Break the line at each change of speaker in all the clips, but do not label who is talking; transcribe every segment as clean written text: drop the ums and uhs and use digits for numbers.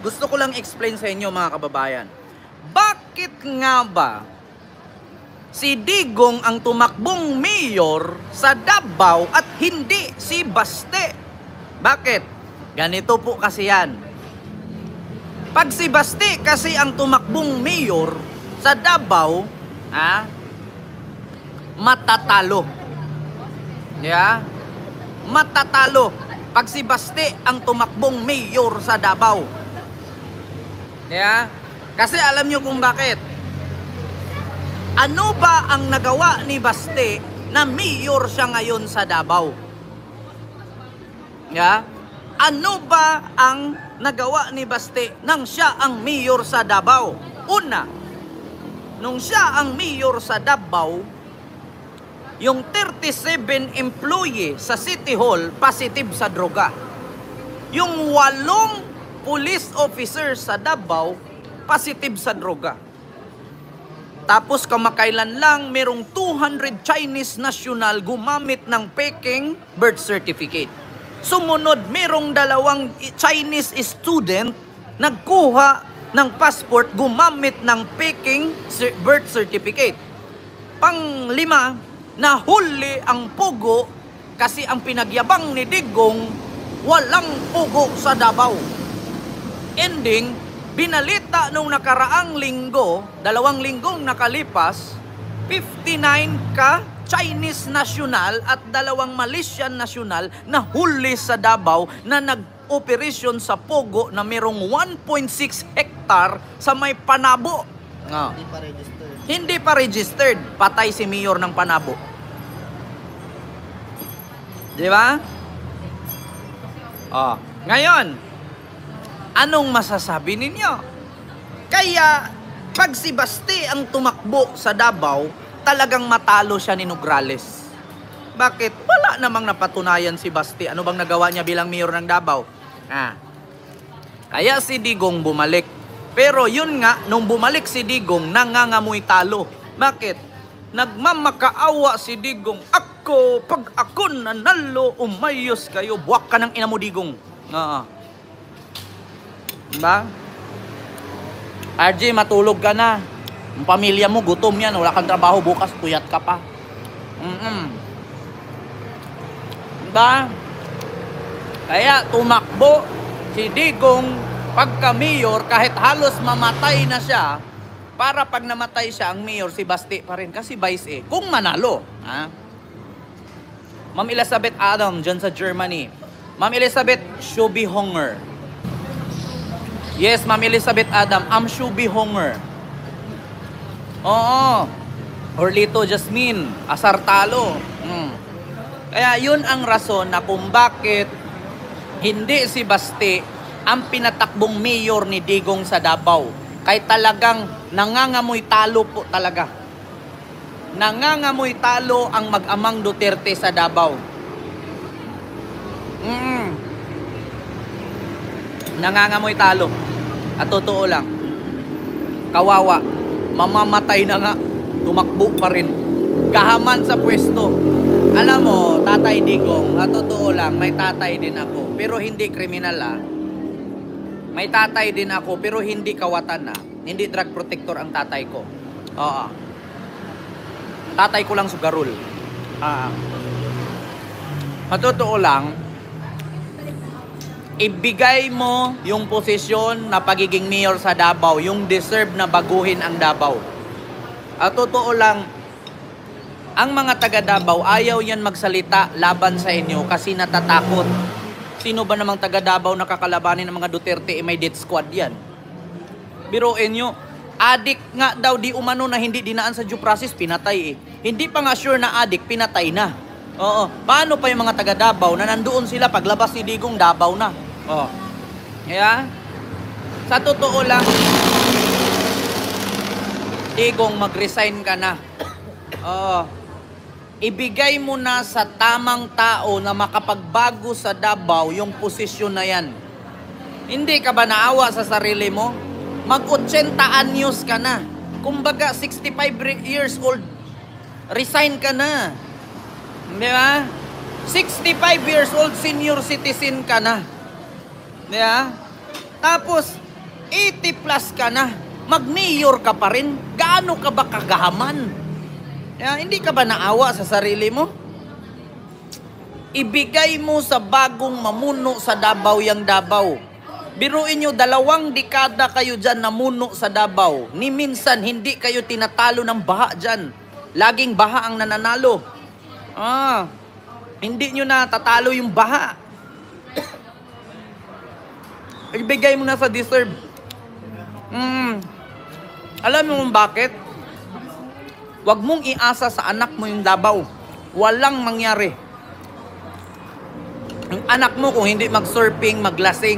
Gusto ko lang explain sa inyo mga kababayan. Bakit nga ba si Digong ang tumakbong mayor sa Davao at hindi si Baste? Bakit? Ganito po kasi yan. Pag si Baste kasi ang tumakbong mayor sa Davao, matatalo. Yeah? Matatalo. Pag si Baste ang tumakbong mayor sa Davao. Yeah? Kasi alam nyo kung bakit. Ano ba ang nagawa ni Baste na mayor siya ngayon sa Davao? Yeah? Ano ba ang nagawa ni Baste nang siya ang mayor sa Davao? Una, nung siya ang mayor sa Davao, yung 37 employee sa City Hall positive sa droga. Yung 8 police officers sa Davao positive sa droga. Tapos kamakailan lang merong 200 Chinese national gumamit ng Peking birth certificate. Sumunod merong 2 Chinese student nagkuha ng passport gumamit ng Peking birth certificate. Pang-5, nahuli ang pugo kasi ang pinagyabang ni Digong walang pugo sa Davao. Ending, binalita nung nakaraang linggo, 2 linggong nakalipas, 59 ka Chinese national at 2 Malaysian national na huli sa Davao na nag-operasyon sa pugo na merong 1.6 hectare sa may Panabo.
Hindi pa registered.
Hindi pa registered. Patay si mayor ng Panabo. Di ba? Ngayon, anong masasabi ninyo? Kaya, pag si Baste ang tumakbo sa Davao, talagang matalo siya ni Nograles. Bakit? Wala namang napatunayan si Baste. Ano bang nagawa niya bilang mayor ng Davao? Kaya si Digong bumalik. Pero yun nga, nung bumalik si Digong, nangangamoy talo. Bakit? Nagmamakaawa si Digong. Pag ako nanalo, umayos kayo. Buwak ka ng ina mo, Digong. Diba? RJ, matulog ka na. Ang pamilya mo, gutom yan. Wala kang trabaho, bukas puyat ka pa. Diba? Kaya tumakbo si Digong pagka-mayor, kahit halos mamatay na siya, para pag namatay siya, ang mayor, si Baste pa rin. Kasi vice kung manalo. Ma'am Elizabeth Adam, dyan sa Germany. Ma'am Elizabeth Schubihonger. Yes, Ma'am Elizabeth Adam, Schubihonger. Oo. Orlito Jasmine, Asartalo. Kaya yun ang rason na kung bakit hindi si Baste ang pinatakbong mayor ni Digong sa Davao. Kaya talagang nangangamoy talo po talaga. Nangangamoy talo ang mag-amang Duterte sa Davao. Nangangamoy talo. At totoo lang, kawawa, mamamatay na nga, tumakbo pa rin. Kahaman sa pwesto. Alam mo, Tatay Digong, at totoo lang, may tatay din ako. Pero hindi kriminal May tatay din ako, pero hindi kawatan Hindi drug protector ang tatay ko. Tatay ko lang sugarol. Matotoo lang, ibigay mo yung posisyon na pagiging mayor sa Davao, yung deserve na baguhin ang Davao. At totoo lang, ang mga taga Davao, ayaw yan magsalita laban sa inyo kasi natatakot. Sino ba namang taga Davao nakakalabanin ng mga Duterte, may death squad yan. Biruin nyo, adik nga daw di umano na hindi dinaan sa due process, pinatay Hindi pa nga sure na adik, pinatay na. Paano pa yung mga taga Davao na nandoon sila paglabas ni Digong, Davao na. Kaya, sa totoo lang, Digong, mag-resign ka na. Ibigay mo na sa tamang tao na makapagbago sa Davao yung posisyon na yan. Hindi ka ba naawa sa sarili mo? Mag-80 anyos ka na. Kumbaga, 65 years old, resign ka na. Di ba? 65 years old, senior citizen ka na. Di ba? Tapos, 80 plus ka na, mag-mayor ka pa rin, gaano ka ba kagahaman? Hindi ka ba naawa sa sarili mo? Ibigay mo sa bagong mamuno sa Davao yang Davao. Biruin nyo, 2 dekada kayo dyan namuno sa Davao. Ni minsan, hindi kayo tinatalo ng baha dyan. Laging baha ang nananalo. Hindi nyo na tatalo yung baha. Ibigay mo na sa deserve. Alam mo bakit? Huwag mong iasa sa anak mo yung Davao. Walang mangyari. Ang anak mo kung hindi mag-surfing, maglasing,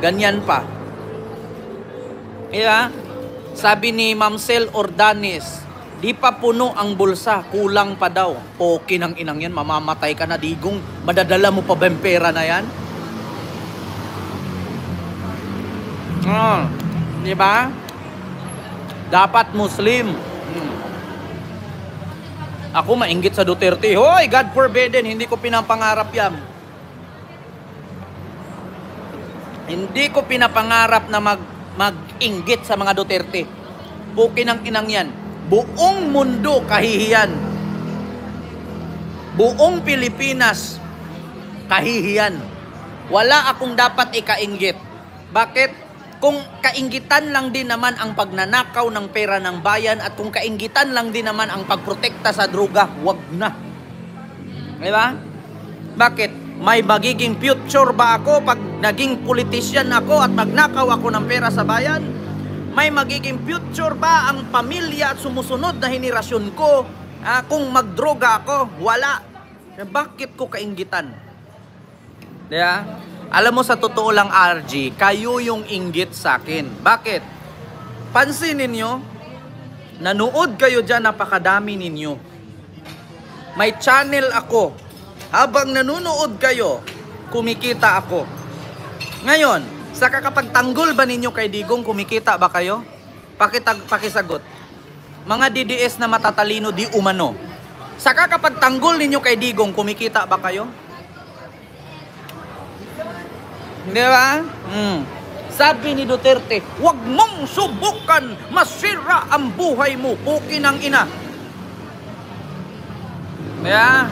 ganyan pa. Sabi ni Ma'am Sel Ordanes, di pa puno ang bulsa, kulang pa daw. Okay ng inang yan, mamamatay ka na, digong. Madadala mo pa ba yung pera na yan? Di ba? Dapat Muslim. Ako mainggit sa Duterte. Hoy, God forbidden, hindi ko pinapangarap yan. Hindi ko pinapangarap na mag-inggit sa mga Duterte. Puki ng inang yan. Buong mundo kahihiyan. Buong Pilipinas kahihiyan. Wala akong dapat ikainggit. Bakit? Kung kainggitan lang din naman ang pagnanakaw ng pera ng bayan at kung kainggitan lang din naman ang pagprotekta sa droga, wag na. Di ba? Bakit? May magiging future ba ako pag naging politician ako at magnakaw ako ng pera sa bayan? May magiging future ba ang pamilya at sumusunod na henerasyon ko kung magdroga ako? Wala. Bakit ko kainggitan? Di ba? Alam mo, sa totoo lang, RG, kayo yung inggit sa akin. Bakit? Pansinin nyo, nanood kayo dyan, napakadami ninyo. May channel ako. Habang nanonood kayo, kumikita ako. Ngayon, sa kakapagtanggol ba ninyo kay Digong, kumikita ba kayo? Pakisagot. Mga DDS na matatalino, di umano. Sa kakapagtanggol ninyo kay Digong, kumikita ba kayo? Di ba? Sabi ni Duterte, huwag mong subukan, masira ang buhay mo, puki ng ina. Di ba?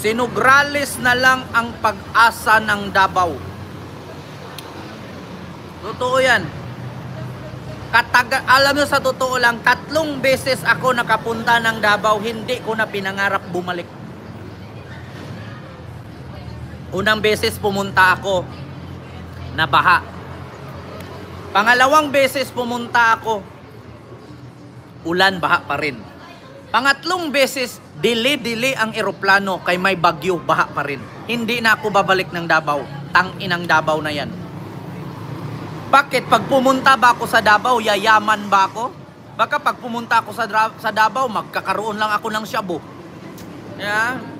Sinugralis na lang ang pag-asa ng Davao. Totoo yan. Alam nyo, sa totoo lang, 3 beses ako nakapunta ng Davao, hindi ko na pinangarap bumalik. Unang beses pumunta ako, nabaha. Pangalawang beses pumunta ako, ulan, baha pa rin. Pangatlong beses, dili ang eroplano kay may bagyo, baha pa rin. Hindi na ako babalik ng Davao. Tang-inang Davao na yan. Bakit? Pag pumunta ba ako sa Davao, yayaman ba ako? Baka pag pumunta ako sa Davao, magkakaroon lang ako ng shabu. Yeah?